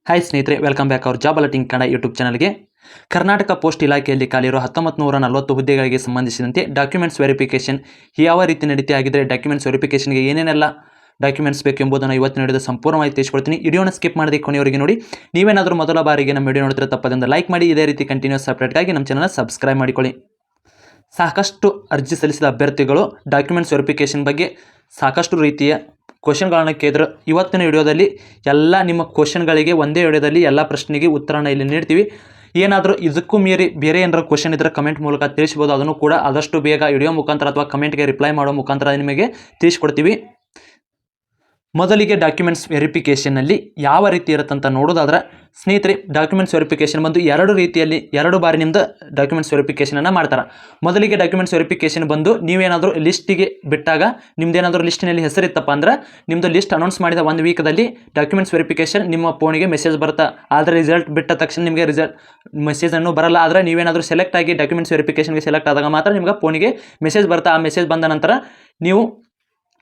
Hi ಸ್ನೇಹಿತರೆ, welcome back our job alerting Kannada YouTube ಚಾನಲ್ಗೆ. Karnataka post ಇಲಾಖೆಯಲ್ಲಿ ಖಾಲಿರೋ 1940 ಹುದ್ದೆಗಳಿಗೆ ಸಂಬಂಧಿಸಿದಂತೆ ಡಾಕ್ಯುಮೆಂಟ್ಸ್ ವೆರಿಫಿಕೇಷನ್ ಯಾವ ರೀತಿ ನಡೀತಾ ಆಗಿದ್ರೆ ಡಾಕ್ಯುಮೆಂಟ್ಸ್ ವೆರಿಫಿಕೇಷನ್ಗೆ ಏನೇನೆಲ್ಲ ಡಾಕ್ಯುಮೆಂಟ್ಸ್ ಬೇಕು ಎಂಬುದನ್ನು ಇವತ್ತು ನಡೆದ ಸಂಪೂರ್ಣವಾಗಿ ತಿಳಿಸ್ಕೊಡ್ತೀನಿ. ವಿಡಿಯೋನ ಸ್ಕಿಪ್ ಮಾಡದೆ ಕೊನೆಯವರೆಗೆ ನೋಡಿ. ನೀವೇನಾದರೂ ಮೊದಲ ಬಾರಿಗೆ ನಮ್ಮ ವಿಡಿಯೋ ನೋಡ್ತಿರೋ ತಪ್ಪದಿಂದ ಲೈಕ್ ಮಾಡಿ. ಇದೇ ರೀತಿ ಕಂಟಿನ್ಯೂಸ್ ಅಪ್ಡೇಟ್ಗಾಗಿ ನಮ್ಮ ಚಾನಲ್ ಸಬ್ಸ್ಕ್ರೈಬ್ ಮಾಡಿಕೊಳ್ಳಿ. ಸಾಕಷ್ಟು ಅರ್ಜಿ ಸಲ್ಲಿಸಿದ ಅಭ್ಯರ್ಥಿಗಳು ಡಾಕ್ಯುಮೆಂಟ್ಸ್ ವೆರಿಫಿಕೇಷನ್ ಬಗ್ಗೆ ಸಾಕಷ್ಟು ರೀತಿಯ ಕ್ವಶನ್ಗಳನ್ನು ಕೇಳಿದ್ರು. ಇವತ್ತಿನ ವಿಡಿಯೋದಲ್ಲಿ ಎಲ್ಲ ನಿಮ್ಮ ಕ್ವಶನ್ಗಳಿಗೆ ಒಂದೇ ವಿಡಿಯೋದಲ್ಲಿ ಎಲ್ಲ ಪ್ರಶ್ನೆಗೆ ಉತ್ತರನ ಇಲ್ಲಿ ನೀಡ್ತೀವಿ. ಏನಾದರೂ ಇದಕ್ಕೂ ಮೀರಿ ಬೇರೆ ಏನಾದರೂ ಕ್ವಶನ್ ಇದ್ದರೆ ಕಮೆಂಟ್ ಮೂಲಕ ತಿಳಿಸ್ಬೋದು. ಅದನ್ನು ಕೂಡ ಆದಷ್ಟು ಬೇಗ ವಿಡಿಯೋ ಮುಖಾಂತರ ಅಥವಾ ಕಮೆಂಟ್ಗೆ ರಿಪ್ಲೈ ಮಾಡೋ ಮುಖಾಂತರ ನಿಮಗೆ ತಿಳಿಸ್ಕೊಡ್ತೀವಿ. ಮೊದಲಿಗೆ ಡಾಕ್ಯುಮೆಂಟ್ಸ್ ವೆರಿಫಿಕೇಷನ್ನಲ್ಲಿ ಯಾವ ರೀತಿ ಇರುತ್ತಂತ ನೋಡೋದಾದ್ರೆ ಸ್ನೇಹಿತರೆ, ಡಾಕ್ಯುಮೆಂಟ್ಸ್ ವೆರಿಫಿಕೇಷನ್ ಬಂದು ಎರಡು ಬಾರಿ ನಿಮ್ಮದು ಡಾಕ್ಯುಮೆಂಟ್ಸ್ ವೆರಿಫಿಕೇಷನನ್ನು ಮಾಡ್ತಾರೆ. ಮೊದಲಿಗೆ ಡಾಕ್ಯುಮೆಂಟ್ಸ್ ವೆರಿಫಿಕೇಷನ್ ಬಂದು ನೀವೇನಾದರೂ ಲಿಸ್ಟಿಗೆ ಬಿಟ್ಟಾಗ ನಿಮ್ಮದೇನಾದರೂ ಲಿಸ್ಟಿನಲ್ಲಿ ಹೆಸರಿತ್ತಪ್ಪ ಅಂದ್ರೆ ನಿಮ್ಮದು ಲಿಸ್ಟ್ ಅನೌನ್ಸ್ ಮಾಡಿದ 1 ವೀಕ್ದಲ್ಲಿ ಡಾಕ್ಯುಮೆಂಟ್ಸ್ ವೆರಿಫಿಕೇಷನ್ ನಿಮ್ಮ ಫೋನಿಗೆ ಮೆಸೇಜ್ ಬರುತ್ತೆ. ಆದರೆ ರಿಸಲ್ಟ್ ಬಿಟ್ಟ ತಕ್ಷಣ ನಿಮಗೆ ಮೆಸೇಜನ್ನು ಬರಲ್ಲ. ಆದರೆ ನೀವೇನಾದರೂ ಸೆಲೆಕ್ಟ್ ಆಗಿ ಡಾಕ್ಯುಮೆಂಟ್ಸ್ ವೆರಿಫಿಕೇಷನ್ಗೆ ಸೆಲೆಕ್ಟ್ ಆದಾಗ ಮಾತ್ರ ನಿಮಗೆ ಫೋನಿಗೆ ಮೆಸೇಜ್ ಬರುತ್ತೆ. ಆ ಮೆಸೇಜ್ ಬಂದ ನಂತರ ನೀವು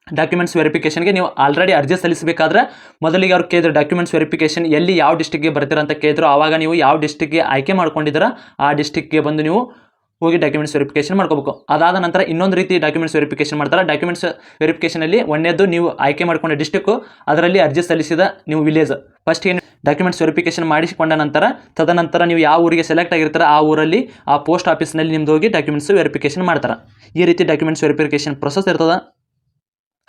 ಡಾಕ್ಯುಮೆಂಟ್ಸ್ ವೆರಿಫಿಕೇಷನ್ಗೆ ನೀವು ಆಲ್ರೆಡಿ ಅರ್ಜಿ ಸಲ್ಲಿಸಬೇಕಾದ್ರೆ ಮೊದಲಿಗೆ ಅವ್ರು ಕೇಳಿದ್ರು ಡಾಕ್ಯುಮೆಂಟ್ಸ್ ವೆರಿಫಿಕೇಷನ್ ಎಲ್ಲಿ ಯಾವ ಡಿಸ್ಟಿಕ್ಗೆ ಬರ್ತೀರ ಅಂತ ಕೇಳಿದ್ರು. ಆವಾಗ ನೀವು ಯಾವ ಡಿಸ್ಟಿಕ್ಗೆ ಆಯ್ಕೆ ಮಾಡ್ಕೊಂಡಿದ್ದೀರಾ ಆ ಡಿಸ್ಟಿಕ್ಗೆ ಬಂದು ನೀವು ಹೋಗಿ ಡಾಕ್ಯುಮೆಂಟ್ಸ್ ವೆರಿಫಿಕೇಷನ್ ಮಾಡ್ಕೋಬೇಕು. ಅದಾದ ನಂತರ ಇನ್ನೊಂದು ರೀತಿ ಡಾಕ್ಯುಮೆಂಟ್ಸ್ ವೆರಿಫಿಕೇಷನ್ ಮಾಡ್ತಾರೆ. ಡಾಕ್ಯುಮೆಂಟ್ಸ್ ವೆರಿಫಿಕೇಷನಲ್ಲಿ ಒಂದೇದು ನೀವು ಆಯ್ಕೆ ಮಾಡ್ಕೊಂಡ ಡಿಸ್ಟಿಕ್ಕು, ಅದರಲ್ಲಿ ಅರ್ಜಿ ಸಲ್ಲಿಸಿದ ನೀವು ವಿಲೇಜ್ ಫಸ್ಟ್ಗೆ ಡಾಕ್ಯುಮೆಂಟ್ಸ್ ವೆರಿಫಿಕೇಷನ್ ಮಾಡಿಸಿಕೊಂಡ ನಂತರ ತದನಂತರ ನೀವು ಯಾವ ಊರಿಗೆ ಸೆಲೆಕ್ಟ್ ಆಗಿರ್ತಾರೆ ಆ ಊರಲ್ಲಿ ಆ ಪೋಸ್ಟ್ ಆಫೀಸ್ನಲ್ಲಿ ನಿಮ್ದು ಹೋಗಿ ಡಾಕ್ಯುಮೆಂಟ್ಸ್ ವೆರಿಫಿಕೇಷನ್ ಮಾಡ್ತಾರೆ. ಈ ರೀತಿ ಡಾಕ್ಯುಮೆಂಟ್ಸ್ ವೆರಿಫಿಕೇಷನ್ ಪ್ರೊಸೆಸ್ ಇರ್ತದೆ.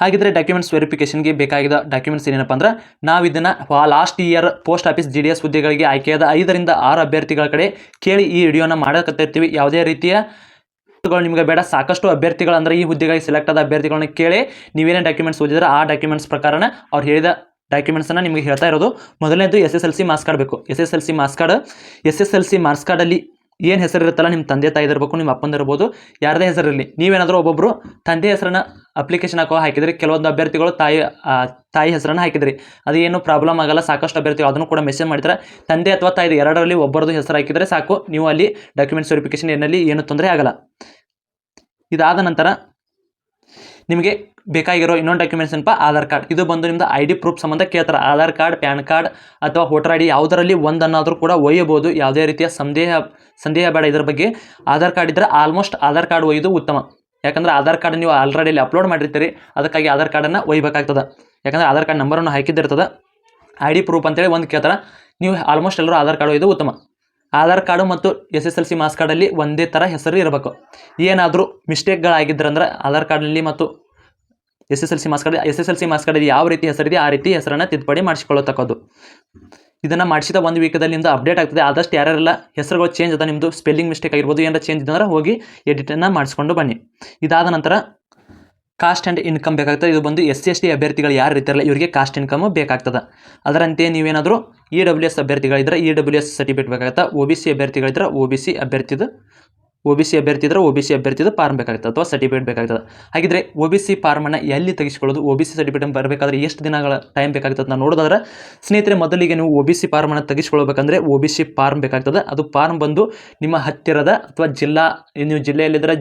ಹಾಗಿದ್ರೆ ಡಾಕ್ಯುಮೆಂಟ್ಸ್ ವೆರಿಫಿಕೇಷನ್ಗೆ ಬೇಕಾಗಿದ್ದ ಡಾಕ್ಯುಮೆಂಟ್ಸ್ ಏನಪ್ಪ ಅಂದ್ರೆ ನಾವು ಇದನ್ನು last year post office GDS ಹುದ್ದೆಗಳಿಗೆ ಆಯ್ಕೆಯಾದ 5 ರಿಂದ 6 ಅಭ್ಯರ್ಥಿಗಳ ಕಡೆ ಕೇಳಿ ಈ ವಿಡಿಯೋನ ಮಾಡಕತ್ತಿರ್ತೀವಿ. ಯಾವುದೇ ರೀತಿಯ ನಿಮಗೆ ಬೇಡ. ಸಾಕಷ್ಟು ಅಭ್ಯರ್ಥಿಗಳು ಅಂದರೆ ಈ ಹುದ್ದೆಗಳಿಗೆ ಸೆಲೆಕ್ಟ್ ಆದ ಅಭ್ಯರ್ಥಿಗಳನ್ನ ಕೇಳಿ ನೀವೇನೇ ಡಾಕ್ಯುಮೆಂಟ್ಸ್ ಓದಿದ್ರೆ ಆ ಡಾಕ್ಯುಮೆಂಟ್ಸ್ ಪ್ರಕಾರನ ಅವ್ರು ಹೇಳಿದ ಡಾಕ್ಯುಮೆಂಟ್ಸನ್ನು ನಿಮಗೆ ಹೇಳ್ತಾ ಇರೋದು. ಮೊದಲನೇದು SSLC ಮಾರ್ಕ್ಸ್ ಕಾರ್ಡ್ ಬೇಕು. SSLC ಮಾರ್ಕ್ಸ್ ಕಾರ್ಡಲ್ಲಿ ಏನು ಹೆಸರು ಇರುತ್ತಲ್ಲ, ನಿಮ್ಮ ತಂದೆ ತಾಯಿ ಇರಬೇಕು, ನಿಮ್ಮ ಅಪ್ಪಂದಿರ್ಬೋದು, ಯಾರದೇ ಹೆಸರಿರಲಿ. ನೀವೇನಾದರೂ ಒಬ್ಬೊಬ್ಬರು ತಂದೆ ಹೆಸರನ್ನ ಅಪ್ಲಿಕೇಶನ್ ಹಾಕಿದ್ರಿ. ಕೆಲವೊಂದು ಅಭ್ಯರ್ಥಿಗಳು ತಾಯಿ ಹೆಸರನ್ನು ಹಾಕಿದ್ರಿ. ಅದು ಏನು ಪ್ರಾಬ್ಲಮ್ ಆಗಲ್ಲ. ಸಾಕಷ್ಟು ಅಭ್ಯರ್ಥಿಗಳು ಅದನ್ನು ಕೂಡ ಮೆಸೇಜ್ ಮಾಡ್ತಾರೆ. ತಂದೆ ಅಥವಾ ತಾಯಿ ಎರಡರಲ್ಲಿ ಒಬ್ಬರದು ಹೆಸರು ಹಾಕಿದರೆ ಸಾಕು, ನೀವು ಅಲ್ಲಿ ಡಾಕ್ಯುಮೆಂಟ್ಸ್ ವೆರಿಫಿಕೇಷನ್ ಏನಲ್ಲಿ ಏನು ತೊಂದರೆ ಆಗಲ್ಲ. ಇದಾದ ನಂತರ ನಿಮಗೆ ಬೇಕಾಗಿರೋ ಇನ್ನೊಂದು ಡಾಕ್ಯುಮೆಂಟ್ಸ್ ಏನಪ್ಪ, ಆಧಾರ್ ಕಾರ್ಡ್. ಇದು ಬಂದು ನಿಮ್ಮದು ID ಪ್ರೂಫ್ ಸಂಬಂಧ ಕೇಳ್ತಾರೆ. ಆಧಾರ್ ಕಾರ್ಡ್, ಪ್ಯಾನ್ ಕಾರ್ಡ್ ಅಥವಾ ವೋಟರ್ ID ಯಾವುದರಲ್ಲಿ ಒಂದನ್ನಾದರೂ ಕೂಡ ಒಯ್ಯಬಹುದು. ಯಾವುದೇ ರೀತಿಯ ಸಂದೇಹ ಬೇಡ ಇದರ ಬಗ್ಗೆ. ಆಧಾರ್ ಕಾರ್ಡ್ ಇದ್ದರೆ ಆಲ್ಮೋಸ್ಟ್ ಆಧಾರ್ ಕಾರ್ಡ್ ಒಯ್ಯೋದು ಉತ್ತಮ. ಯಾಕಂದರೆ ಆಧಾರ್ ಕಾರ್ಡ್ ನೀವು ಆಲ್ರೆಡಿ ಅಲ್ಲಿ ಅಪ್ಲೋಡ್ ಮಾಡಿರ್ತೀರಿ. ಅದಕ್ಕಾಗಿ ಆಧಾರ್ ಕಾರ್ಡನ್ನು ಒಯ್ಯಬೇಕಾಗ್ತದೆ. ಯಾಕಂದರೆ ಆಧಾರ್ ಕಾರ್ಡ್ ನಂಬರನ್ನು ಹಾಕಿದ್ದಿರ್ತದೆ. ID ಪ್ರೂಫ್ ಅಂತೇಳಿ ಒಂದು ಕೇಳ್ತಾರೆ. ನೀವು ಆಲ್ಮೋಸ್ಟ್ ಎಲ್ಲರೂ ಆಧಾರ್ ಕಾರ್ಡ್ ಒಯ್ಯೋದು ಉತ್ತಮ. ಆಧಾರ್ ಕಾರ್ಡು ಮತ್ತು SSLC ಮಾರ್ಕ್ಸ್ ಕಾರ್ಡಲ್ಲಿ ಒಂದೇ ಥರ ಹೆಸರು ಇರಬೇಕು. ಏನಾದರೂ ಮಿಸ್ಟೇಕ್ಗಳಾಗಿದ್ರಂದ್ರೆ ಆಧಾರ್ ಕಾರ್ಡ್ನಲ್ಲಿ ಮತ್ತು SSLC ಮಾರ್ಕ್ಸ್ ಕಾರ್ಡಲ್ಲಿ ಯಾವ ರೀತಿ ಹೆಸರಿದೆ ಆ ರೀತಿ ಹೆಸರನ್ನು ತಿದ್ದುಪಡಿ ಮಾಡಿಸಿಕೊಳ್ಳತಕ್ಕದ್ದು. ಇದನ್ನು ಮಾಡಿಸಿದ 1 ವೀಕದಲ್ಲಿ ನಿಮ್ಮದು ಅಪ್ಡೇಟ್ ಆಗ್ತದೆ. ಆದಷ್ಟು ಯಾರೆಲ್ಲ ಹೆಸರುಗಳು ಚೇಂಜ್ ಅದ, ನಿಮ್ಮದು ಸ್ಪೆಲ್ಲಿಂಗ್ ಮಿಸ್ಟೇಕ್ ಆಗಿರ್ಬೋದು, ಏನಾರ ಚೇಂಜ್ ಇದ್ದಂದ್ರೆ ಹೋಗಿ ಎಡಿಟನ್ನು ಮಾಡಿಸ್ಕೊಂಡು ಬನ್ನಿ. ಇದಾದ ನಂತರ ಕಾಸ್ಟ್ ಆ್ಯಂಡ್ ಇನ್ಕಮ್ ಬೇಕಾಗ್ತದೆ. ಇದು ಬಂದು SC/ST ಅಭ್ಯರ್ಥಿಗಳು ಯಾರು ಇರ್ತಾರಲ್ಲ ಇವರಿಗೆ ಕಾಸ್ಟ್ ಇನ್ಕಮು ಬೇಕಾಗ್ತದೆ. ಅದರಂತೆ ನೀವೇನಾದರೂ EWS ಅಭ್ಯರ್ಥಿಗಳಿದ್ರೆ EWS ಸರ್ಟಿಫಿಕೇಟ್ ಬೇಕಾಗುತ್ತೆ. OBC ಅಭ್ಯರ್ಥಿಗಳಿದ್ರೆ OBC ಅಭ್ಯರ್ಥಿದ್ರೆ ಫಾರ್ಮ್ ಬೇಕಾಗ್ತದೆ ಅಥವಾ ಸರ್ಟಿಫಿಕೇಟ್ ಬೇಕಾಗ್ತದೆ. ಹಾಗಿದ್ರೆ OBC ಫಾರ್ಮನ್ನು ಎಲ್ಲಿ ತೆಗೆಸಿಕೊಳ್ಳೋದು, OBC ಸರ್ಟಿಫಿಕೇಟ್ ಬರಬೇಕಾದ್ರೆ ಎಷ್ಟು ದಿನಗಳ ಟೈಮ್ ಬೇಕಾಗ್ತದೆ ನಾವು ನೋಡೋದಾದ್ರೆ ಸ್ನೇಹಿತರೆ, ಮೊದಲಿಗೆ ನೀವು OBC ಫಾರ್ಮನ್ನು ತೆಗೆಸಿಕೊಳ್ಬೇಕಂದ್ರೆ OBC ಫಾರ್ಮ್ ಬೇಕಾಗ್ತದೆ. ಅದು ಫಾರ್ಮ್ ಬಂದು ನಿಮ್ಮ ಹತ್ತಿರದ ಅಥವಾ ನೀವು ಜಿಲ್ಲೆಯಲ್ಲಿದ್ದರೆ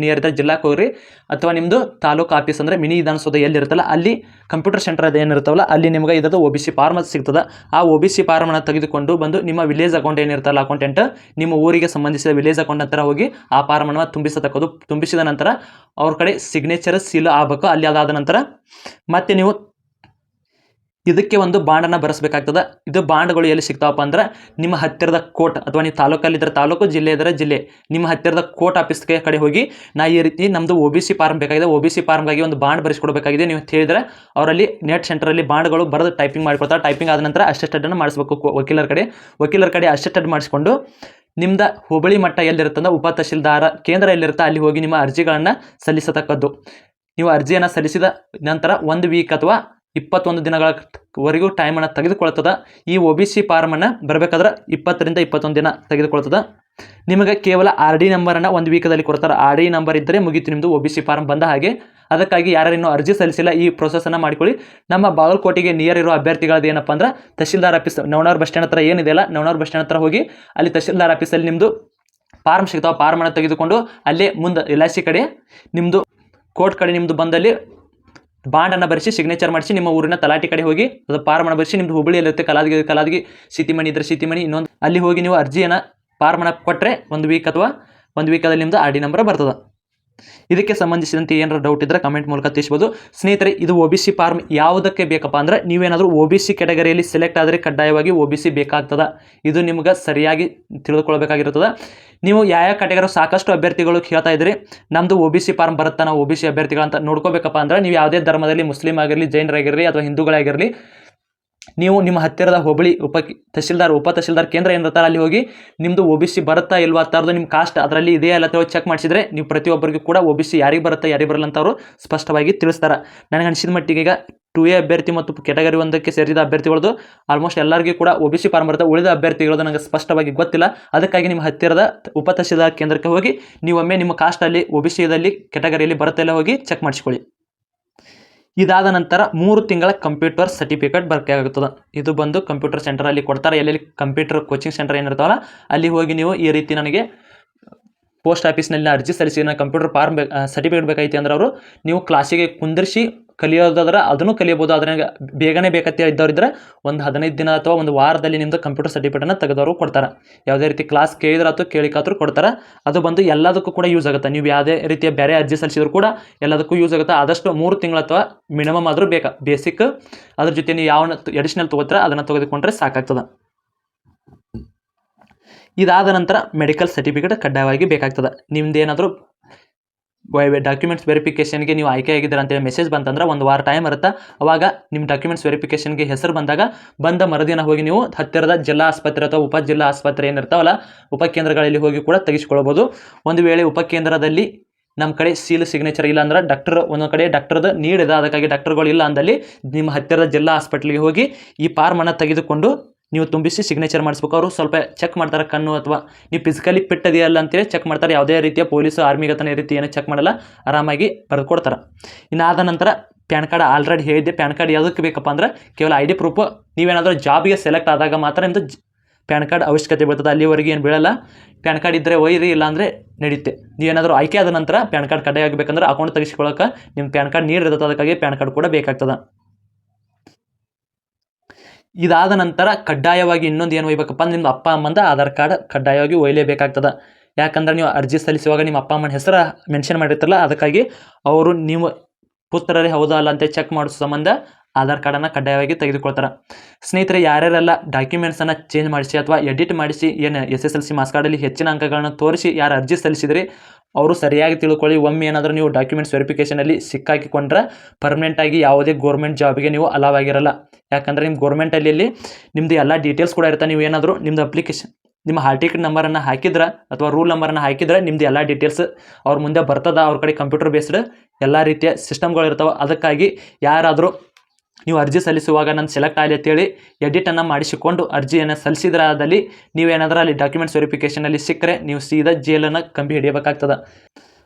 ನಿಯರ್ ಇದ್ದರೆ ಜಿಲ್ಲಾಕ್ಕೆ ಹೋಗ್ರಿ, ಅಥವಾ ನಿಮ್ಮದು ತಾಲೂಕು ಆಫೀಸ್ ಅಂದರೆ ಮಿನಿ ವಿಧಾನಸೌಧ ಎಲ್ಲಿರುತ್ತಲ್ಲ ಅಲ್ಲಿ ಕಂಪ್ಯೂಟರ್ ಸೆಂಟರ್ ಅದು ಏನಿರುತ್ತಲ್ಲ ಅಲ್ಲಿ ನಿಮಗೆ ಇದದು OBC ಫಾರ್ಮ್ ಸಿಗ್ತದೆ. ಆ OBC ಫಾರ್ಮನ್ನು ತೆಗೆದುಕೊಂಡು ಬಂದು ನಿಮ್ಮ ವಿಲೇಜ್ ಅಕೌಂಟ್ ಏನಿರುತ್ತಲ್ಲ ಅಕೌಂಟೆಂಟ್, ನಿಮ್ಮ ಊರಿಗೆ ಸಂಬಂಧಿಸಿದ ವಿಲೇಜ್ ಅಕೌಂಟ್ ಹತ್ರ ಹೋಗಿ ಆ ಫಾರ್ಮನ್ನು ತುಂಬಿಸತಕ್ಕದ್ದು. ತುಂಬಿಸಿದ ನಂತರ ಅವ್ರ ಕಡೆ ಸಿಗ್ನೇಚರ್ ಸೀಲ್ ಆಗಬೇಕು. ಅಲ್ಲಿ ಅದಾದ ನಂತರ ಮತ್ತೆ ನೀವು ಇದಕ್ಕೆ ಒಂದು ಬಾಂಡನ್ನು ಬರೆಸಬೇಕಾಗ್ತದೆ. ಇದು ಬಾಂಡ್ಗಳು ಎಲ್ಲಿ ಸಿಗ್ತಾವಪ್ಪ ಅಂದ್ರೆ ನಿಮ್ಮ ಹತ್ತಿರದ ಕೋರ್ಟ್, ಅಥವಾ ನೀವು ತಾಲೂಕಲ್ಲಿದ್ದರೆ ತಾಲೂಕು, ಜಿಲ್ಲೆ ಇದ್ದರೆ ಜಿಲ್ಲೆ, ನಿಮ್ಮ ಹತ್ತಿರದ ಕೋರ್ಟ್ ಆಫೀಸ್ಗೆ ಕಡೆ ಹೋಗಿ ನಾ ಈ ರೀತಿ ನಮ್ಮದು OBC ಫಾರ್ಮ್ ಬೇಕಾಗಿದೆ, OBC ಫಾರ್ಮ್ಗಾಗಿ ಒಂದು ಬಾಂಡ್ ಬರೆಸ್ಕೊಡ್ಬೇಕಾಗಿದೆ ನೀವು ಹೇಳಿದರೆ ಅವರಲ್ಲಿ ನೆಟ್ ಸೆಂಟರಲ್ಲಿ ಬಾಂಡ್ಗಳು ಬರೆದು ಟೈಪಿಂಗ್ ಮಾಡಿಕೊಡ್ತಾರೆ. ಟೈಪಿಂಗ್ ಆದ ನಂತರ ಅಟೆಸ್ಟೆಡನ್ನು ಮಾಡಿಸ್ಬೇಕು ವಕೀಲರ ಕಡೆ ಅಟೆಸ್ಟೆಡ್ ಮಾಡಿಸ್ಕೊಂಡು ನಿಮ್ದು ಹೋಬಳಿ ಮಟ್ಟ ಎಲ್ಲಿರುತ್ತಂದ್ರೆ ಉಪ ತಹಶೀಲ್ದಾರ ಕೇಂದ್ರ ಎಲ್ಲಿರುತ್ತೆ ಅಲ್ಲಿ ಹೋಗಿ ನಿಮ್ಮ ಅರ್ಜಿಗಳನ್ನು ಸಲ್ಲಿಸತಕ್ಕದ್ದು. ನೀವು ಅರ್ಜಿಯನ್ನು ಸಲ್ಲಿಸಿದ ನಂತರ 1 ವೀಕ್ ಅಥವಾ 21 ದಿನಗಳವರೆಗೂ ಟೈಮನ್ನು ತೆಗೆದುಕೊಳ್ತದೆ. ಈ OBC ಫಾರ್ಮನ್ನು ಬರಬೇಕಾದ್ರೆ 20 ರಿಂದ 21 ದಿನ ತೆಗೆದುಕೊಳ್ತದೆ. ನಿಮಗೆ ಕೇವಲ RD ನಂಬರನ್ನು 1 ವೀಕದಲ್ಲಿ ಕೊಡ್ತಾರೆ. RD ನಂಬರ್ ಇದ್ದರೆ ಮುಗೀತು ನಿಮ್ಮದು OBC ಫಾರ್ಮ್ ಬಂದ ಹಾಗೆ. ಅದಕ್ಕಾಗಿ ಯಾರ್ಯಾರು ಅರ್ಜಿ ಸಲ್ಲಿಸಿಲ್ಲ ಈ ಪ್ರೊಸೆಸನ್ನು ಮಾಡಿಕೊಳ್ಳಿ. ನಮ್ಮ ಬಾಗಲಕೋಟೆಗೆ ನಿಯರ್ ಇರೋ ಅಭ್ಯರ್ಥಿಗಳದ್ದು ಏನಪ್ಪ ಅಂದ್ರೆ ತಹಶೀಲ್ದಾರ್ ಆಫೀಸ್ ನವನೂರು ಬಸ್ ಸ್ಟ್ಯಾಂಡ್ ಹತ್ರ ಏನಿದೆಯಲ್ಲ, ನವನೂರು ಬಸ್ ಸ್ಟ್ಯಾಂಡ್ ಹತ್ರ ಹೋಗಿ ಅಲ್ಲಿ ತಹಶೀಲ್ದಾರ್ ಆಫೀಸಲ್ಲಿ ನಿಮ್ಮದು ಫಾರ್ಮ್ ಸಿಗ್ತಾವೆ. ಫಾರ್ಮನ್ನು ತೆಗೆದುಕೊಂಡು ಅಲ್ಲೇ ಮುಂದೆ LIC ಕಡೆ ನಿಮ್ಮದು ಕೋರ್ಟ್ ಕಡೆ ನಿಮ್ಮದು ಬಂದಲ್ಲಿ ಬಾಂಡನ್ನು ಬರೆಸಿ ಸಿಗ್ನೇಚರ್ ಮಾಡಿಸಿ ನಿಮ್ಮ ಊರಿನ ತಲಾಟಿ ಕಡೆ ಹೋಗಿ ಅದು ಫಾರ್ಮನ್ನು ಬರೆಸಿ ನಿಮ್ಮದು ಹುಬ್ಬಳ್ಳಿಯಲ್ಲಿರುತ್ತೆ ಕಲಾದಗಿ ಸೀತಿಮಣಿ ಇದ್ರೆ ಸೀತಿಮಣಿ ಇನ್ನೊಂದು ಅಲ್ಲಿ ಹೋಗಿ ನೀವು ಅರ್ಜಿಯನ್ನು ಫಾರ್ಮನ್ನು ಕೊಟ್ಟರೆ 1 ವೀಕ್ ಅಥವಾ 1 ವೀಕಲ್ಲಿ ನಿಮ್ಮದು RD ನಂಬರ್ ಬರ್ತದೆ. ಇದಕ್ಕೆ ಸಂಬಂಧಿಸಿದಂತೆ ಏನಾರ ಡೌಟ್ ಇದ್ದರೆ ಕಮೆಂಟ್ ಮೂಲಕ ತಿಳಿಸ್ಬೋದು. ಸ್ನೇಹಿತರೆ, ಇದು OBC ಫಾರ್ಮ್ ಯಾವುದಕ್ಕೆ ಬೇಕಪ್ಪ ಅಂದರೆ ನೀವೇನಾದರೂ OBC ಕ್ಯಾಟಗರಿಯಲ್ಲಿ ಸೆಲೆಕ್ಟ್ ಆದರೆ ಕಡ್ಡಾಯವಾಗಿ OBC ಬೇಕಾಗ್ತದೆ. ಇದು ನಿಮ್ಗೆ ಸರಿಯಾಗಿ ತಿಳಿದುಕೊಳ್ಬೇಕಾಗಿರ್ತದೆ. ನೀವು ಯಾವ ಕ್ಯಾಟಗರಿ ಸಾಕಷ್ಟು ಅಭ್ಯರ್ಥಿಗಳು ಕೇಳ್ತಾ ಇದ್ರಿ ನಮ್ಮದು OBC ಫಾರ್ಮ್ ಬರುತ್ತಾ, ನಾವು OBC ಅಭ್ಯರ್ಥಿಗಳಂತ ನೋಡ್ಕೋಬೇಕಪ್ಪ ಅಂದರೆ ನೀವು ಯಾವುದೇ ಧರ್ಮದಲ್ಲಿ ಮುಸ್ಲಿಂ ಆಗಿರಲಿ, ಜೈನರಾಗಿರಲಿ ಅಥವಾ ಹಿಂದೂಗಳಾಗಿರಲಿ ನೀವು ನಿಮ್ಮ ಹತ್ತಿರದ ಹೋಬಳಿ ಉಪ ತಹಶೀಲ್ದಾರ್ ಕೇಂದ್ರ ಏನಿರ್ತಾರೆ ಅಲ್ಲಿ ಹೋಗಿ ನಿಮ್ಮದು OBC ಬರುತ್ತಾ ಇಲ್ವಾ ಥರದ್ದು ನಿಮ್ಮ ಕಾಸ್ಟ್ ಅದರಲ್ಲಿ ಇದೆಯಾ ಇಲ್ಲ ಅಥವಾ ಚೆಕ್ ಮಾಡಿಸಿದ್ರೆ ನೀವು ಪ್ರತಿಯೊಬ್ಬರಿಗೂ ಕೂಡ OBC ಯಾರಿಗೆ ಬರುತ್ತಾ ಯಾರಿಗೆ ಬರಲ್ಲ ಅಂತ ಅವರು ಸ್ಪಷ್ಟವಾಗಿ ತಿಳಿಸ್ತಾರೆ. ನನಗೆ ಅನಿಸಿದ ಮಟ್ಟಿಗೆ ಈಗ 2A ಅಭ್ಯರ್ಥಿ ಮತ್ತು ಕ್ಯಾಟಗರಿ 1ಕ್ಕೆ ಸೇರಿದ ಅಭ್ಯರ್ಥಿಗಳದ್ದು ಆಲ್ಮೋಸ್ಟ್ ಎಲ್ಲರಿಗೂ ಕೂಡ OBC ಫಾರ್ಮ್ ಬರುತ್ತೆ. ಉಳಿದ ಅಭ್ಯರ್ಥಿಗಳದ್ದು ನನಗೆ ಸ್ಪಷ್ಟವಾಗಿ ಗೊತ್ತಿಲ್ಲ. ಅದಕ್ಕಾಗಿ ನಿಮ್ಮ ಹತ್ತಿರದ ಉಪ ತಹಶೀಲ್ದಾರ್ ಕೇಂದ್ರಕ್ಕೆ ಹೋಗಿ ನೀವೊಮ್ಮೆ ನಿಮ್ಮ ಕಾಸ್ಟಲ್ಲಿ OBCದಲ್ಲಿ ಕ್ಯಾಟಗರಿಯಲ್ಲಿ ಬರುತ್ತೆ ಇಲ್ಲ ಹೋಗಿ ಚೆಕ್ ಮಾಡಿಸ್ಕೊಳ್ಳಿ. ಇದಾದ ನಂತರ 3 ತಿಂಗಳ ಕಂಪ್ಯೂಟರ್ ಸರ್ಟಿಫಿಕೇಟ್ ಬೇಕಾಗುತ್ತದೆ. ಇದು ಬಂದು ಕಂಪ್ಯೂಟರ್ ಸೆಂಟರಲ್ಲಿ ಕೊಡ್ತಾರೆ. ಎಲ್ಲೆಲ್ಲಿ ಕಂಪ್ಯೂಟರ್ ಕೋಚಿಂಗ್ ಸೆಂಟರ್ ಏನಿರ್ತಾವಲ್ಲ ಅಲ್ಲಿ ಹೋಗಿ ನೀವು ಈ ರೀತಿ ನನಗೆ ಪೋಸ್ಟ್ ಆಫೀಸ್ನಲ್ಲಿ ಅರ್ಜಿ ಸಲ್ಲಿಸಿ ನಾನು ಕಂಪ್ಯೂಟರ್ ಫಾರ್ಮ್ ಸರ್ಟಿಫಿಕೇಟ್ ಬೇಕಾಯ್ತು ಅಂದ್ರೆ ಅವರು ನೀವು ಕ್ಲಾಸಿಗೆ ಕುಂದಿರಿಸಿ ಕಲಿಯೋದಾದ್ರೆ ಅದನ್ನು ಕಲಿಯಬಹುದು. ಅದ್ರಾಗ ಬೇಗನೆ ಬೇಕಂತ ಇದ್ದವರಿದ್ರೆ ಒಂದು 15 ದಿನ ಅಥವಾ ಒಂದು ವಾರದಲ್ಲಿ ನಿಮ್ಮದು ಕಂಪ್ಯೂಟರ್ ಸರ್ಟಿಫಿಕೇಟನ್ನು ತೆಗೆದವರು ಕೊಡ್ತಾರೆ. ಯಾವುದೇ ರೀತಿ ಕ್ಲಾಸ್ ಕೇಳಿದ್ರಾತು ಕೇಳಿಕಾದ್ರೂ ಕೊಡ್ತಾರೆ. ಅದು ಬಂದು ಎಲ್ಲದಕ್ಕೂ ಕೂಡ ಯೂಸ್ ಆಗುತ್ತೆ. ನೀವು ಯಾವುದೇ ರೀತಿಯ ಬೇರೆ ಅರ್ಜಿ ಸಲ್ಲಿಸಿದ್ರು ಕೂಡ ಎಲ್ಲದಕ್ಕೂ ಯೂಸ್ ಆಗುತ್ತೆ. ಆದಷ್ಟು 3 ತಿಂಗಳು ಅಥವಾ ಮಿನಿಮಮ್ ಆದರೂ ಬೇಕಾ ಬೇಸಿಕ್ ಅದ್ರ ಜೊತೆ ನೀವು ಯಾವ ಅಡಿಷನಲ್ ತೊಗೋತಾರೆ ಅದನ್ನು ತೆಗೆದುಕೊಂಡ್ರೆ ಸಾಕಾಗ್ತದೆ. ಇದಾದ ನಂತರ ಮೆಡಿಕಲ್ ಸರ್ಟಿಫಿಕೇಟ್ ಕಡ್ಡಾಯವಾಗಿ ಬೇಕಾಗ್ತದೆ. ನಿಮ್ದೇನಾದರೂ ಡಾಕ್ಯುಮೆಂಟ್ಸ್ ವೆರಿಫಿಕೇಷನ್ಗೆ ನೀವು ಆಯ್ಕೆಯಾಗಿದ್ದೀರ ಅಂತೇಳಿ ಮೆಸೇಜ್ ಬಂತಂದ್ರೆ 1 ವಾರ ಟೈಮ್ ಇರುತ್ತೆ. ಅವಾಗ ನಿಮ್ಮ ಡಾಕ್ಯುಮೆಂಟ್ಸ್ ವೆರಿಫಿಕೇಷನ್ಗೆ ಹೆಸರು ಬಂದಾಗ ಬಂದ ಮರುದಿನ ಹೋಗಿ ನೀವು ಹತ್ತಿರದ ಜಿಲ್ಲಾ ಆಸ್ಪತ್ರೆ ಅಥವಾ ಉಪಜಿಲ್ಲಾ ಆಸ್ಪತ್ರೆ ಏನಿರ್ತಾವಲ್ಲ ಉಪಕೇಂದ್ರಗಳಲ್ಲಿ ಹೋಗಿ ಕೂಡ ತೆಗೆಸಿಕೊಳ್ಬೋದು. ಒಂದು ವೇಳೆ ಉಪಕೇಂದ್ರದಲ್ಲಿ ನಮ್ಮ ಕಡೆ ಸೀಲ್ ಸಿಗ್ನೇಚರ್ ಇಲ್ಲ ಅಂದ್ರೆ ಒಂದೊಂದು ಕಡೆ ಡಾಕ್ಟರ್ದು ನೀಡಿದೆ, ಅದಕ್ಕಾಗಿ ಡಾಕ್ಟರ್ಗಳು ಇಲ್ಲ ಅಂದಲ್ಲಿ ನಿಮ್ಮ ಹತ್ತಿರದ ಜಿಲ್ಲಾ ಹಾಸ್ಪಿಟ್ಲಿಗೆ ಹೋಗಿ ಈ ಫಾರ್ಮನ್ನು ತೆಗೆದುಕೊಂಡು ನೀವು ತುಂಬಿಸಿ ಸಿಗ್ನೇಚರ್ ಮಾಡಿಸ್ಬೇಕು. ಅವರು ಸ್ವಲ್ಪ ಚೆಕ್ ಮಾಡ್ತಾರೆ ಕಣ್ಣು ಅಥವಾ ನೀವು ಫಿಸಿಕಲಿ ಫಿಟ್ ಇದೆಯಲ್ಲ ಅಂತೇಳಿ ಚೆಕ್ ಮಾಡ್ತಾರೆ. ಯಾವುದೇ ರೀತಿಯ ಪೊಲೀಸು ಆರ್ಮಿಗತನ ರೀತಿ ಏನೂ ಚೆಕ್ ಮಾಡಲ್ಲ, ಆರಾಮಾಗಿ ಬರೆದು ಕೊಡ್ತಾರೆ. ಇನ್ನಾದ ನಂತರ ಪ್ಯಾನ್ ಕಾರ್ಡ್ ಆಲ್ರೆಡಿ ಹೇಳಿದ್ದೆ. ಪ್ಯಾನ್ ಕಾರ್ಡ್ ಯಾವುದಕ್ಕೆ ಬೇಕಪ್ಪ ಅಂದ್ರೆ ಕೇವಲ ID ಪ್ರೂಫು. ನೀವೇನಾದರೂ ಜಾಬಿಗೆ ಸೆಲೆಕ್ಟ್ ಆದಾಗ ಮಾತ್ರ ನಿಮ್ಮದು ಪ್ಯಾನ್ ಕಾರ್ಡ್ ಅವಶ್ಯಕತೆ ಬೀಳ್ತದೆ. ಅಲ್ಲಿವರೆಗೆ ಏನು ಬೀಳಲ್ಲ. ಪ್ಯಾನ್ ಕಾರ್ಡ್ ಇದ್ದರೆ ಒಯ್ಯಿರಿ, ಇಲ್ಲಾಂದರೆ ನಡೀತೆ. ನೀವೇನಾದರೂ ಆಯ್ಕೆ ಆದ ನಂತರ ಪ್ಯಾನ್ ಕಾರ್ಡ್ ಕಡ್ಡಾಯ ಆಗಬೇಕಂದ್ರೆ ಅಕೌಂಟ್ ತೆಗೆಸ್ಕೊಳ್ಳೋಕೆ ನಿಮ್ಮ ಪ್ಯಾನ್ ಕಾರ್ಡ್ ನೀಡಿರ್ತದೆ, ಅದಕ್ಕಾಗಿ ಪ್ಯಾನ್ ಕಾರ್ಡ್ ಕೂಡ ಬೇಕಾಗ್ತದೆ. ಇದಾದ ನಂತರ ಕಡ್ಡಾಯವಾಗಿ ಇನ್ನೊಂದು ಏನು ಒಯ್ಯಬೇಕಪ್ಪ ಅಂದ್ರೆ ನಿಮ್ಮ ಅಪ್ಪ ಅಮ್ಮಂದ ಆಧಾರ್ ಕಾರ್ಡ್ ಕಡ್ಡಾಯವಾಗಿ ಒಯ್ಯಲೇಬೇಕಾಗ್ತದೆ. ಯಾಕಂದ್ರೆ ನೀವು ಅರ್ಜಿ ಸಲ್ಲಿಸುವಾಗ ನಿಮ್ಮ ಅಪ್ಪ ಅಮ್ಮನ ಹೆಸರು ಮೆನ್ಷನ್ ಮಾಡಿರ್ತಾರಲ್ಲ, ಅದಕ್ಕಾಗಿ ಅವರು ನೀವು ಪುತ್ರರೇ ಹೌದಾ ಅಲ್ಲ ಅಂತ ಚೆಕ್ ಮಾಡಿಸೋ ಸಂಬಂಧ ಆಧಾರ್ ಕಾರ್ಡನ್ನು ಕಡ್ಡಾಯವಾಗಿ ತೆಗೆದುಕೊಳ್ತಾರೆ. ಸ್ನೇಹಿತರೆ, ಯಾರ್ಯಾರೆಲ್ಲ ಡಾಕ್ಯುಮೆಂಟ್ಸನ್ನು ಚೇಂಜ್ ಮಾಡಿಸಿ ಅಥವಾ ಎಡಿಟ್ ಮಾಡಿಸಿ ಏನು SSLC ಮಾರ್ಕ್ಸ್ ಕಾರ್ಡಲ್ಲಿ ಹೆಚ್ಚಿನ ಅಂಕಗಳನ್ನು ತೋರಿಸಿ ಯಾರು ಅರ್ಜಿ ಸಲ್ಲಿಸಿದ್ರಿ ಅವರು ಸರಿಯಾಗಿ ತಿಳ್ಕೊಳ್ಳಿ. ಒಮ್ಮೆ ಏನಾದರೂ ನೀವು ಡಾಕ್ಯುಮೆಂಟ್ಸ್ ವೆರಿಫಿಕೇಷನಲ್ಲಿ ಸಿಕ್ಕಾಕಿಕೊಂಡ್ರೆ ಪರ್ಮನೆಂಟಾಗಿ ಯಾವುದೇ ಗೌರ್ಮೆಂಟ್ ಜಾಬ್ಗೆ ನೀವು ಅಲಾವ್ ಆಗಿರಲ್ಲ. ಯಾಕಂದರೆ ನಿಮ್ಮ ಗೌರ್ಮೆಂಟಲ್ಲಿ ನಿಮ್ಮದು ಎಲ್ಲ ಡೀಟೇಲ್ಸ್ ಕೂಡ ಇರುತ್ತೆ. ನೀವು ಏನಾದರೂ ನಿಮ್ಮದು ಅಪ್ಲಿಕೇಶನ್ ನಿಮ್ಮ ಹಾಲ್ ಟಿಕೆಟ್ ನಂಬರನ್ನು ಹಾಕಿದ್ರೆ ಅಥವಾ ರೂಲ್ ನಂಬರನ್ನು ಹಾಕಿದರೆ ನಿಮ್ಮದು ಎಲ್ಲ ಡೀಟೇಲ್ಸ್ ಅವ್ರ ಮುಂದೆ ಬರ್ತದೆ. ಅವ್ರ ಕಡೆ ಕಂಪ್ಯೂಟರ್ ಬೇಸ್ಡ್ ಎಲ್ಲ ರೀತಿಯ ಸಿಸ್ಟಮ್ಗಳು ಇರ್ತವೆ. ಅದಕ್ಕಾಗಿ ಯಾರಾದರೂ ನೀವು ಅರ್ಜಿ ಸಲ್ಲಿಸುವಾಗ ನಾನು ಸೆಲೆಕ್ಟ್ ಆಗಲಿ ಅಂತೇಳಿ ಎಡಿಟನ್ನು ಮಾಡಿಸಿಕೊಂಡು ಅರ್ಜಿಯನ್ನು ಸಲ್ಲಿಸಿದ್ರಾದಲ್ಲಿ ನೀವೇನಾದರೂ ಅಲ್ಲಿ ಡಾಕ್ಯುಮೆಂಟ್ಸ್ ವೆರಿಫಿಕೇಷನಲ್ಲಿ ಸಿಕ್ಕರೆ ನೀವು ಸೀದಾ ಜೇಲನ್ನು ಕಂಬಿ ಹಿಡಿಯಬೇಕಾಗ್ತದೆ.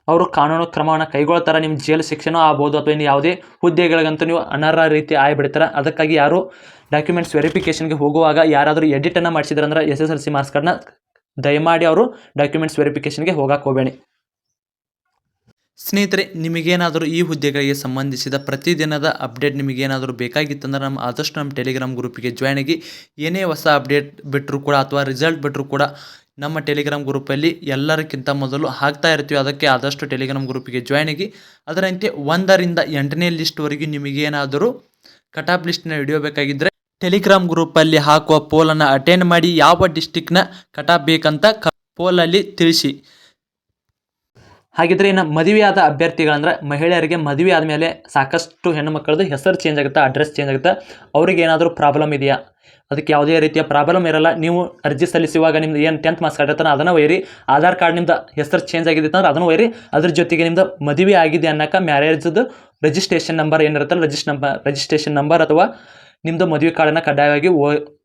ಅವರು ಕಾನೂನು ಕ್ರಮವನ್ನು ಕೈಗೊಳ್ತಾರೆ. ನಿಮ್ಮ ಜೈಲು ಶಿಕ್ಷೆನೂ ಆಗ್ಬೋದು ಅಥವಾ ಇನ್ನು ಯಾವುದೇ ಹುದ್ದೆಗಳಿಗಂತೂ ನೀವು ಅನರ್ಹ ರೀತಿ ಆಗಿಬಿಡ್ತಾರೆ. ಅದಕ್ಕಾಗಿ ಯಾರು ಡಾಕ್ಯುಮೆಂಟ್ಸ್ ವೆರಿಫಿಕೇಷನ್ಗೆ ಹೋಗುವಾಗ ಯಾರಾದರೂ ಎಡಿಟನ್ನು ಮಾಡಿಸಿದ್ರಂದ್ರೆ SSLC ಮಾರ್ಕ್ಸ್ ಕಾರ್ಡ್ನ ದಯಮಾಡಿ ಅವರು ಡಾಕ್ಯುಮೆಂಟ್ಸ್ ವೆರಿಫಿಕೇಷನ್ಗೆ ಹೋಗಕ್ಕೆ ಹೋಗಬೇಡಿ. ಸ್ನೇಹಿತರೆ, ನಿಮಗೇನಾದರೂ ಈ ಹುದ್ದೆಗಳಿಗೆ ಸಂಬಂಧಿಸಿದ ಪ್ರತಿದಿನದ ಅಪ್ಡೇಟ್ ನಿಮಗೇನಾದರೂ ಬೇಕಾಗಿತ್ತಂದ್ರೆ ಆದಷ್ಟು ನಮ್ಮ ಟೆಲಿಗ್ರಾಮ್ ಗ್ರೂಪಿಗೆ ಜಾಯ್ನ್ ಆಗಿ. ಏನೇ ಹೊಸ ಅಪ್ಡೇಟ್ ಬಿಟ್ಟರೂ ಕೂಡ ಅಥವಾ ರಿಸಲ್ಟ್ ಬಿಟ್ಟರೂ ಕೂಡ ನಮ್ಮ ಟೆಲಿಗ್ರಾಮ್ ಗ್ರೂಪಲ್ಲಿ ಎಲ್ಲರಿಗಿಂತ ಮೊದಲು ಹಾಕ್ತಾ ಇರ್ತೀವಿ. ಅದಕ್ಕೆ ಆದಷ್ಟು ಟೆಲಿಗ್ರಾಮ್ ಗ್ರೂಪಿಗೆ ಜಾಯ್ನ್ ಆಗಿ. ಅದರಂತೆ 1ರಿಂದ 8ನೇ ಲಿಸ್ಟ್ವರೆಗೆ ನಿಮಗೇನಾದರೂ ಕಟ್ ಆಫ್ ಲಿಸ್ಟ್ನ ವಿಡಿಯೋ ಬೇಕಾಗಿದ್ದರೆ ಟೆಲಿಗ್ರಾಮ್ ಗ್ರೂಪಲ್ಲಿ ಹಾಕುವ ಪೋಲನ್ನು ಅಟೆಂಡ್ ಮಾಡಿ ಯಾವ ಡಿಸ್ಟಿಕ್ನ ಕಟ್ ಆಫ್ ಬೇಕಂತ ಪೋಲಲ್ಲಿ ತಿಳಿಸಿ. ಹಾಗಿದ್ರೆ ಇನ್ನು ಮದುವೆಯಾದ ಅಭ್ಯರ್ಥಿಗಳಂದ್ರೆ ಮಹಿಳೆಯರಿಗೆ ಮದುವೆ ಆದಮೇಲೆ ಸಾಕಷ್ಟು ಹೆಣ್ಣು ಮಕ್ಕಳದ್ದು ಹೆಸರು ಚೇಂಜ್ ಆಗುತ್ತೆ, ಅಡ್ರೆಸ್ ಚೇಂಜ್ ಆಗುತ್ತೆ. ಅವ್ರಿಗೆ ಏನಾದರೂ ಪ್ರಾಬ್ಲಮ್ ಇದೆಯಾ? ಅದಕ್ಕೆ ಯಾವುದೇ ರೀತಿಯ ಪ್ರಾಬ್ಲಮ್ ಇರಲ್ಲ. ನೀವು ಅರ್ಜಿ ಸಲ್ಲಿಸುವಾಗ ನಿಮ್ದು ಏನು 10th ಮಾರ್ಕ್ಸ್ ಕಾರ್ಡ್ ಇರ್ತಾನೆ ಅದನ್ನು ಒಯ್ಯಿರಿ. ಆಧಾರ್ ಕಾರ್ಡ್ ನಿಮ್ದು ಹೆಸರು ಚೇಂಜ್ ಆಗಿದೆ ಅಂದ್ರೆ ಅದನ್ನು ಒಯ್ಯಿರಿ. ಅದ್ರ ಜೊತೆಗೆ ನಿಮ್ದು ಮದುವೆ ಆಗಿದೆ ಅನ್ನೋಕೆ ಮ್ಯಾರೇಜ್ದು ರಿಜಿಸ್ಟ್ರೇಷನ್ ನಂಬರ್ ಏನಿರುತ್ತಲ್ಲ ರಿಜಿಸ್ಟ್ರೇಷನ್ ನಂಬರ್ ಅಥವಾ ನಿಮ್ಮದು ಮದುವೆ ಕಾರ್ಡನ್ನು ಕಡ್ಡಾಯವಾಗಿ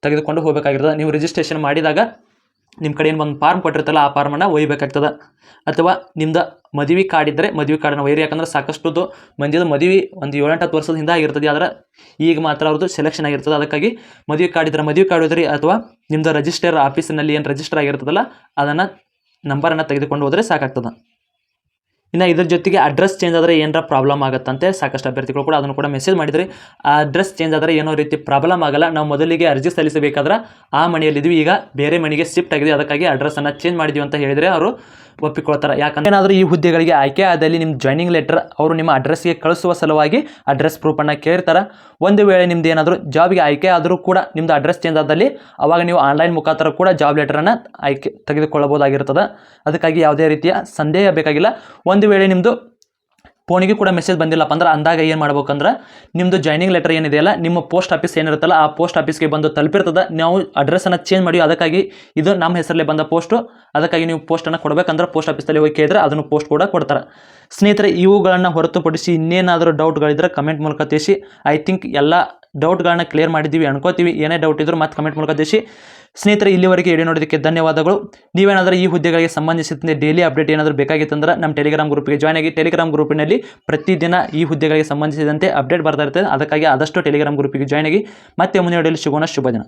ತೆಗೆದುಕೊಂಡು ಹೋಗಬೇಕಾಗಿರ್ತದೆ. ನೀವು ರಿಜಿಸ್ಟ್ರೇಷನ್ ಮಾಡಿದಾಗ ನಿಮ್ಮ ಕಡೆ ಏನು ಒಂದು ಫಾರ್ಮ್ ಕೊಟ್ಟಿರ್ತಲ್ಲ ಆ ಫಾರ್ಮನ್ನು ಒಯ್ಯಬೇಕಾಗ್ತದೆ. ಅಥವಾ ನಿಮ್ದು ಮದುವೆ ಕಾರ್ಡ್ ಇದ್ದರೆ ಮದುವೆ ಕಾರ್ಡನ್ನು ಒಯ್ಯಿರಿ. ಯಾಕಂದ್ರೆ ಸಾಕಷ್ಟು ಮಂದಿದು ಮದುವೆ ಒಂದು 7-8 ವರ್ಷದ ಹಿಂದೆ ಆಗಿರ್ತದೆ, ಆದರೆ ಈಗ ಮಾತ್ರ ಅವ್ರದ್ದು ಸೆಲೆಕ್ಷನ್ ಆಗಿರ್ತದೆ. ಅದಕ್ಕಾಗಿ ಮದುವೆ ಕಾರ್ಡ್ ಇದ್ದರೆ ಮದುವೆ ಕಾರ್ಡ್ ಒಯ್ಯಿರಿ. ಅಥವಾ ನಿಮ್ಮದು ರಿಜಿಸ್ಟರ್ ಆಫೀಸಿನಲ್ಲಿ ಏನು ರಿಜಿಸ್ಟರ್ ಆಗಿರ್ತದಲ್ಲ ಅದನ್ನು ನಂಬರನ್ನು ತೆಗೆದುಕೊಂಡು ಹೋದರೆ ಸಾಕಾಗ್ತದೆ. ಇನ್ನು ಇದ್ರ ಜೊತೆಗೆ ಅಡ್ರೆಸ್ ಚೇಂಜ್ ಆದರೆ ಏನರ ಪ್ರಾಬ್ಲಮ್ ಆಗುತ್ತಂತೆ. ಸಾಕಷ್ಟು ಅಭ್ಯರ್ಥಿಗಳು ಕೂಡ ಅದನ್ನು ಕೂಡ ಮೆಸೇಜ್ ಮಾಡಿದ್ರಿ. ಆ ಅಡ್ರೆಸ್ ಚೇಂಜ್ ಆದರೆ ಏನೋ ರೀತಿ ಪ್ರಾಬ್ಲಮ್ ಆಗಲ್ಲ. ನಾವು ಮೊದಲಿಗೆ ಅರ್ಜಿ ಸಲ್ಲಿಸಬೇಕಾದ್ರೆ ಆ ಮನೆಯಲ್ಲಿದ್ವಿ, ಈಗ ಬೇರೆ ಮನೆಗೆ ಶಿಫ್ಟ್ ಆಗಿದೆ, ಅದಕ್ಕಾಗಿ ಅಡ್ರೆಸ್ಸನ್ನು ಚೇಂಜ್ ಮಾಡಿದ್ವಿ ಅಂತ ಹೇಳಿದರೆ ಅವರು ಒಪ್ಪಿಕೊಳ್ತಾರೆ. ಯಾಕಂದ್ರೆ ಏನಾದರೂ ಈ ಹುದ್ದೆಗಳಿಗೆ ಆಯ್ಕೆ ಆದಲ್ಲಿ ನಿಮ್ಮ ಜಾಯ್ನಿಂಗ್ ಲೆಟರ್ ಅವರು ನಿಮ್ಮ ಅಡ್ರೆಸ್ಗೆ ಕಳಿಸುವ ಸಲುವಾಗಿ ಅಡ್ರೆಸ್ ಪ್ರೂಫನ್ನು ಕೇಳ್ತಾರೆ. ಒಂದು ವೇಳೆ ನಿಮ್ದು ಏನಾದರೂ ಜಾಬ್ಗೆ ಆಯ್ಕೆ ಆದರೂ ಕೂಡ ನಿಮ್ಮದು ಅಡ್ರೆಸ್ ಚೇಂಜ್ ಆದಲ್ಲಿ ಅವಾಗ ನೀವು ಆನ್ಲೈನ್ ಮುಖಾಂತರ ಕೂಡ ಜಾಬ್ ಲೆಟರನ್ನು ತೆಗೆದುಕೊಳ್ಳಬಹುದಾಗಿರ್ತದೆ. ಅದಕ್ಕಾಗಿ ಯಾವುದೇ ರೀತಿಯ ಸಂದೇಹ ಬೇಕಾಗಿಲ್ಲ. ಒಂದು ವೇಳೆ ನಿಮ್ಮದು ಫೋನಿಗೆ ಕೂಡ ಮೆಸೇಜ್ ಬಂದಿಲ್ಲಪ್ಪ ಅಂದ್ರೆ ಅಂದಾಗ ಏನು ಮಾಡ್ಬೇಕಂದ್ರೆ ನಿಮ್ಮದು ಜಾಯ್ನಿಂಗ್ ಲೆಟರ್ ಏನಿದೆಯಲ್ಲ ನಿಮ್ಮ ಪೋಸ್ಟ್ ಆಫೀಸ್ ಏನಿರುತ್ತಲ್ಲ ಆ ಪೋಸ್ಟ್ ಆಫೀಸ್ಗೆ ಬಂದು ತಲುಪಿರ್ತದೆ. ನಾವು ಅಡ್ರೆಸ್ಸನ್ನು ಚೇಂಜ್ ಮಾಡಿ ಅದಕ್ಕಾಗಿ ಇದು ನಮ್ಮ ಹೆಸರಲ್ಲೇ ಬಂದ ಪೋಸ್ಟು, ಅದಕ್ಕಾಗಿ ನೀವು ಪೋಸ್ಟನ್ನು ಕೊಡಬೇಕಂದ್ರೆ ಪೋಸ್ಟ್ ಆಫೀಸಲ್ಲಿ ಹೋಗಿ ಕೇಳಿದ್ರೆ ಅದನ್ನು ಪೋಸ್ಟ್ ಕೂಡ ಕೊಡ್ತಾರೆ. ಸ್ನೇಹಿತರೆ, ಇವುಗಳನ್ನು ಹೊರತುಪಡಿಸಿ ಇನ್ನೇನಾದರೂ ಡೌಟ್ಗಳಿದ್ರೆ ಕಮೆಂಟ್ ಮೂಲಕ ತಿಳಿಸಿ. ಐ ಥಿಂಕ್ ಎಲ್ಲ ಡೌಟ್ಗಳನ್ನ ಕ್ಲಿಯರ್ ಮಾಡಿದ್ದೀವಿ ಅನ್ಕೋತೀವಿ. ಏನೇ ಡೌಟ್ ಇದ್ದರೂ ಮತ್ತೆ ಕಮೆಂಟ್ ಮೂಲಕ ತಿಳಿಸಿ. ಸ್ನೇಹಿತರೆ, ಇಲ್ಲಿವರೆಗೆ ವಿಡಿಯೋ ನೋಡೋದಕ್ಕೆ ಧನ್ಯವಾದಗಳು. ನೀವೇನಾದರೂ ಈ ಹುದ್ದೆಗಳಿಗೆ ಸಂಬಂಧಿಸಿದಂತೆ ಡೈಲಿ ಅಪ್ಡೇಟ್ ಏನಾದರೂ ಬೇಕಾಗಿತ್ತಂದ್ರೆ ನಮ್ಮ ಟೆಲಿಗ್ರಾಮ್ ಗ್ರೂಪಿಗೆ ಜಾಯ್ನ್ ಆಗಿ. ಟೆಲಿಗ್ರಾಮ್ ಗ್ರೂಪಿನಲ್ಲಿ ಪ್ರತಿದಿನ ಈ ಹುದ್ದೆಗಳಿಗೆ ಸಂಬಂಧಿಸಿದಂತೆ ಅಪ್ಡೇಟ್ ಬರ್ತಾ ಇರ್ತದೆ. ಅದಕ್ಕಾಗಿ ಆದಷ್ಟು ಟೆಲಿಗ್ರಾಮ್ ಗ್ರೂಪಿಗೆ ಜಾಯ್ನ್ ಆಗಿ. ಮತ್ತೆ ಮುಂದಿನ ವಿಡಿಯೋಲಿ ಸಿಗೋಣ. ಶುಭ ದಿನ.